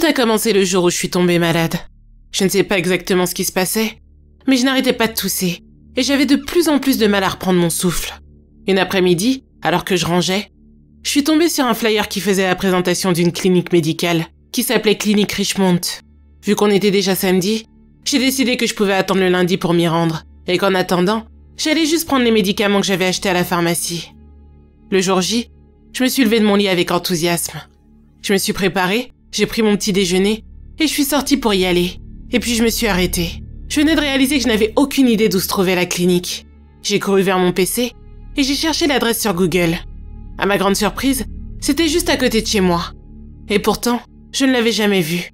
a commencé le jour où je suis tombée malade. Je ne sais pas exactement ce qui se passait, mais je n'arrêtais pas de tousser, et j'avais de plus en plus de mal à reprendre mon souffle. Une après-midi, alors que je rangeais, je suis tombée sur un flyer qui faisait la présentation d'une clinique médicale, qui s'appelait Clinique Richmond. Vu qu'on était déjà samedi, j'ai décidé que je pouvais attendre le lundi pour m'y rendre, et qu'en attendant, j'allais juste prendre les médicaments que j'avais achetés à la pharmacie. Le jour J, je me suis levée de mon lit avec enthousiasme. Je me suis préparée, j'ai pris mon petit déjeuner, et je suis sortie pour y aller. Et puis je me suis arrêtée. Je venais de réaliser que je n'avais aucune idée d'où se trouvait la clinique. J'ai couru vers mon PC, et j'ai cherché l'adresse sur Google. À ma grande surprise, c'était juste à côté de chez moi. Et pourtant, je ne l'avais jamais vue.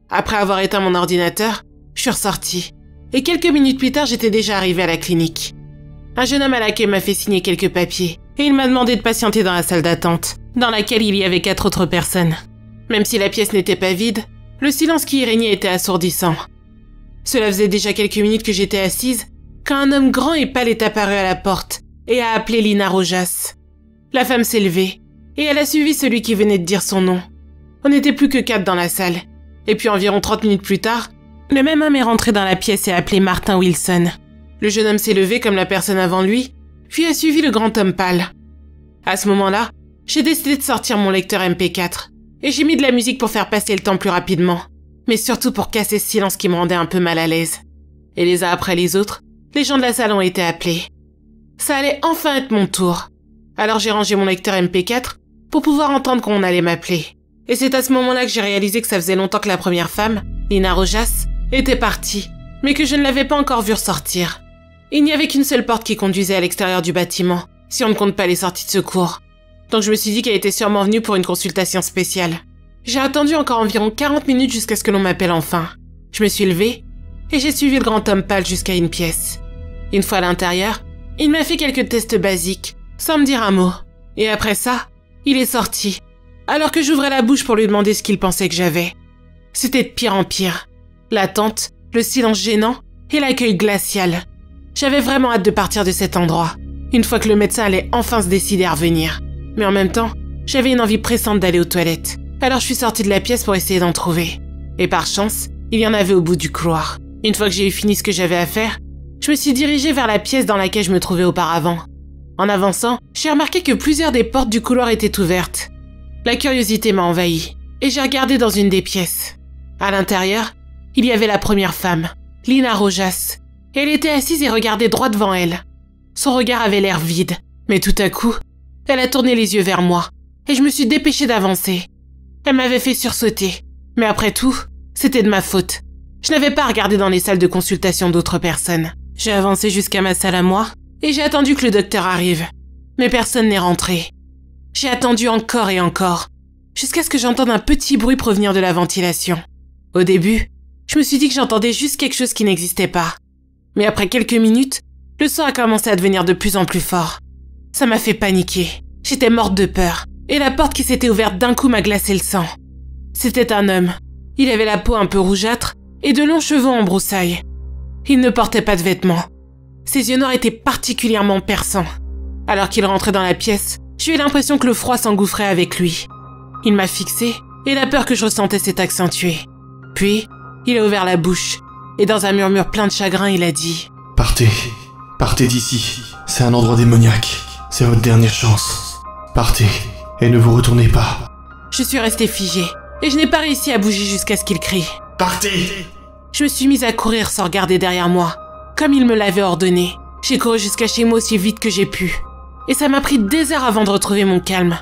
Après avoir éteint mon ordinateur, je suis ressortie. Et quelques minutes plus tard, j'étais déjà arrivée à la clinique. Un jeune homme à l'accueil m'a fait signer quelques papiers, et il m'a demandé de patienter dans la salle d'attente, dans laquelle il y avait 4 autres personnes. Même si la pièce n'était pas vide, le silence qui y régnait était assourdissant. Cela faisait déjà quelques minutes que j'étais assise, quand un homme grand et pâle est apparu à la porte, et a appelé Lina Rojas. La femme s'est levée, et elle a suivi celui qui venait de dire son nom. On n'était plus que 4 dans la salle. Et puis environ 30 minutes plus tard, le même homme est rentré dans la pièce et a appelé Martin Wilson. Le jeune homme s'est levé comme la personne avant lui, puis a suivi le grand homme pâle. À ce moment-là, j'ai décidé de sortir mon lecteur MP4, et j'ai mis de la musique pour faire passer le temps plus rapidement, mais surtout pour casser ce silence qui me rendait un peu mal à l'aise. Et les uns après les autres, les gens de la salle ont été appelés. Ça allait enfin être mon tour. Alors j'ai rangé mon lecteur MP4 pour pouvoir entendre quand on allait m'appeler. Et c'est à ce moment-là que j'ai réalisé que ça faisait longtemps que la première femme, Lina Rojas, était partie, mais que je ne l'avais pas encore vue ressortir. Il n'y avait qu'une seule porte qui conduisait à l'extérieur du bâtiment, si on ne compte pas les sorties de secours. Donc je me suis dit qu'elle était sûrement venue pour une consultation spéciale. J'ai attendu encore environ 40 minutes jusqu'à ce que l'on m'appelle enfin. Je me suis levée, et j'ai suivi le grand homme pâle jusqu'à une pièce. Une fois à l'intérieur, il m'a fait quelques tests basiques, sans me dire un mot. Et après ça, il est sorti, alors que j'ouvrais la bouche pour lui demander ce qu'il pensait que j'avais. C'était de pire en pire. L'attente, le silence gênant et l'accueil glacial. J'avais vraiment hâte de partir de cet endroit, une fois que le médecin allait enfin se décider à revenir. Mais en même temps, j'avais une envie pressante d'aller aux toilettes. Alors je suis sortie de la pièce pour essayer d'en trouver. Et par chance, il y en avait au bout du couloir. Une fois que j'ai eu fini ce que j'avais à faire, je me suis dirigée vers la pièce dans laquelle je me trouvais auparavant. En avançant, j'ai remarqué que plusieurs des portes du couloir étaient ouvertes. La curiosité m'a envahie, et j'ai regardé dans une des pièces. À l'intérieur, il y avait la première femme, Lina Rojas. Elle était assise et regardait droit devant elle. Son regard avait l'air vide, mais tout à coup, elle a tourné les yeux vers moi, et je me suis dépêchée d'avancer. Elle m'avait fait sursauter, mais après tout, c'était de ma faute. Je n'avais pas regardé dans les salles de consultation d'autres personnes. J'ai avancé jusqu'à ma salle à moi, et j'ai attendu que le docteur arrive. Mais personne n'est rentré. J'ai attendu encore et encore, jusqu'à ce que j'entende un petit bruit provenir de la ventilation. Au début, je me suis dit que j'entendais juste quelque chose qui n'existait pas. Mais après quelques minutes, le son a commencé à devenir de plus en plus fort. Ça m'a fait paniquer. J'étais morte de peur, et la porte qui s'était ouverte d'un coup m'a glacé le sang. C'était un homme. Il avait la peau un peu rougeâtre et de longs cheveux en broussailles. Il ne portait pas de vêtements. Ses yeux noirs étaient particulièrement perçants. Alors qu'il rentrait dans la pièce, j'ai eu l'impression que le froid s'engouffrait avec lui. Il m'a fixée et la peur que je ressentais s'est accentuée. Puis, il a ouvert la bouche et dans un murmure plein de chagrin, il a dit « Partez, partez d'ici. C'est un endroit démoniaque. C'est votre dernière chance. Partez et ne vous retournez pas. » Je suis restée figée et je n'ai pas réussi à bouger jusqu'à ce qu'il crie. « Partez !» Je me suis mise à courir sans regarder derrière moi, comme il me l'avait ordonné. J'ai couru jusqu'à chez moi aussi vite que j'ai pu. Et ça m'a pris des heures avant de retrouver mon calme.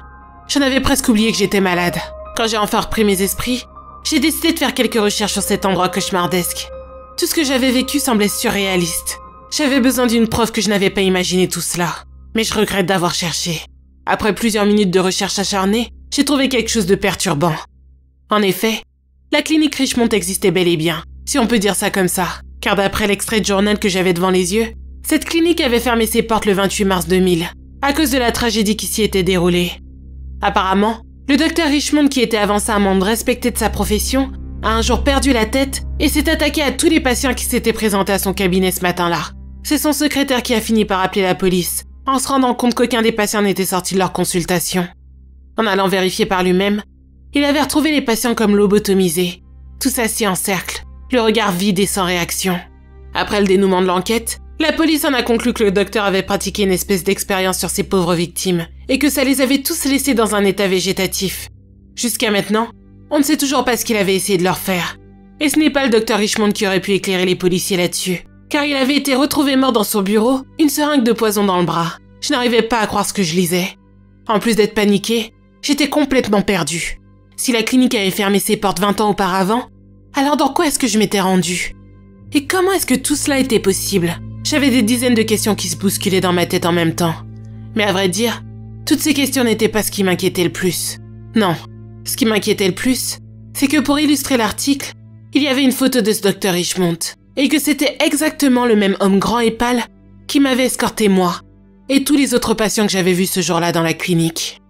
J'en avais presque oublié que j'étais malade. Quand j'ai enfin repris mes esprits, j'ai décidé de faire quelques recherches sur cet endroit cauchemardesque. Tout ce que j'avais vécu semblait surréaliste. J'avais besoin d'une preuve que je n'avais pas imaginé tout cela. Mais je regrette d'avoir cherché. Après plusieurs minutes de recherche acharnée, j'ai trouvé quelque chose de perturbant. En effet, la clinique Richmond existait bel et bien, si on peut dire ça comme ça. Car d'après l'extrait de journal que j'avais devant les yeux, cette clinique avait fermé ses portes le 28 mars 2000, à cause de la tragédie qui s'y était déroulée. Apparemment, le docteur Richmond, qui était avant ça un membre respecté de sa profession, a un jour perdu la tête et s'est attaqué à tous les patients qui s'étaient présentés à son cabinet ce matin-là. C'est son secrétaire qui a fini par appeler la police, en se rendant compte qu'aucun des patients n'était sorti de leur consultation. En allant vérifier par lui-même, Il avait retrouvé les patients comme lobotomisés, tous assis en cercle, le regard vide et sans réaction. Après le dénouement de l'enquête, la police en a conclu que le docteur avait pratiqué une espèce d'expérience sur ces pauvres victimes et que ça les avait tous laissés dans un état végétatif. Jusqu'à maintenant, on ne sait toujours pas ce qu'il avait essayé de leur faire. Et ce n'est pas le docteur Richmond qui aurait pu éclairer les policiers là-dessus, car il avait été retrouvé mort dans son bureau, une seringue de poison dans le bras. Je n'arrivais pas à croire ce que je lisais. En plus d'être paniquée, j'étais complètement perdue. Si la clinique avait fermé ses portes 20 ans auparavant, alors dans quoi est-ce que je m'étais rendue? Et comment est-ce que tout cela était possible? J'avais des dizaines de questions qui se bousculaient dans ma tête en même temps. Mais à vrai dire, toutes ces questions n'étaient pas ce qui m'inquiétait le plus. Non, ce qui m'inquiétait le plus, c'est que pour illustrer l'article, il y avait une photo de ce docteur Richmond, et que c'était exactement le même homme grand et pâle qui m'avait escorté moi, et tous les autres patients que j'avais vus ce jour-là dans la clinique.